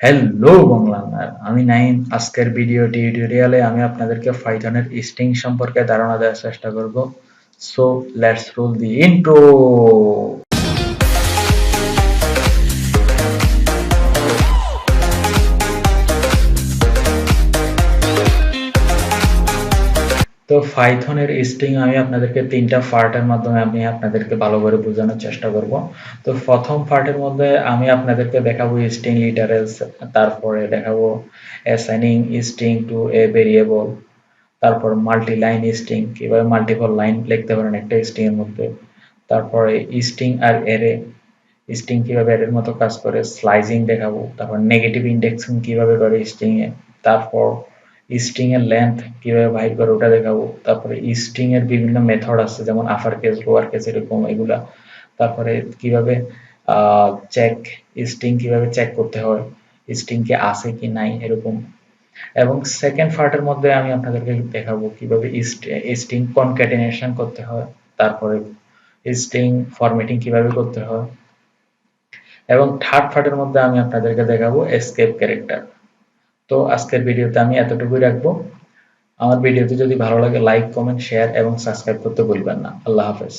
Hello বাংলার, আমি নাইম। আজকের ভিডিও টিউটোরিয়ালে আমি আপনাদেরকে পাইথনের স্ট্রিং সম্পর্কে ধারণা দেওয়ার চেষ্টা করব। So let's role the intro. তো পাইথনের স্ট্রিং আমি আপনাদেরকে তিনটা পার্টের মাধ্যমে আমি আপনাদেরকে ভালো করে বোঝানোর চেষ্টা করব। তো প্রথম পার্টের মধ্যে আমি আপনাদেরকে দেখাবো স্ট্রিং লিটারেলস, তারপরে দেখাবো অ্যাসাইনিং স্ট্রিং টু এ ভেরিয়েবল, তারপর মাল্টি লাইন স্ট্রিং, কিভাবে মাল্টিপল লাইন লিখতে পারেন একটা স্ট্রিং এর মধ্যে, তারপরে স্ট্রিং আর অ্যারে, স্ট্রিং কিভাবে অ্যারের মতো কাজ করে, স্লাইসিং দেখাবো, তারপর নেগেটিভ ইন্ডেক্সিং কিভাবে করে স্ট্রিং এ, তারপর স্ট্রিং এর লেন্থ কিভাবে বাইর করে ওটা দেখাবো, তারপরে স্ট্রিং এর বিভিন্ন মেথড আছে যেমন আপার কেস, লোয়ার কেস, এরকম এগুলা, তারপরে কিভাবে চেক, স্ট্রিং কিভাবে চেক করতে হয়, স্ট্রিং কে আছে কি নাই এরকম। এবং সেকেন্ড পার্টের মধ্যে আমি আপনাদেরকে দেখাবো কিভাবে স্ট্রিং কনক্যাটেনেশন করতে হয়, তারপরে স্ট্রিং ফরম্যাটিং কিভাবে করতে হয়, এবং থার্ড পার্টের মধ্যে আমি আপনাদেরকে দেখাবো এসকেপ ক্যারেক্টার। তো আজকের ভিডিওতে আমি এতটুকুই রাখবো। আমার ভিডিওটি যদি ভালো লাগে লাইক, কমেন্ট, শেয়ার এবং সাবস্ক্রাইব করতে ভুলবেন না। আল্লাহ হাফেজ।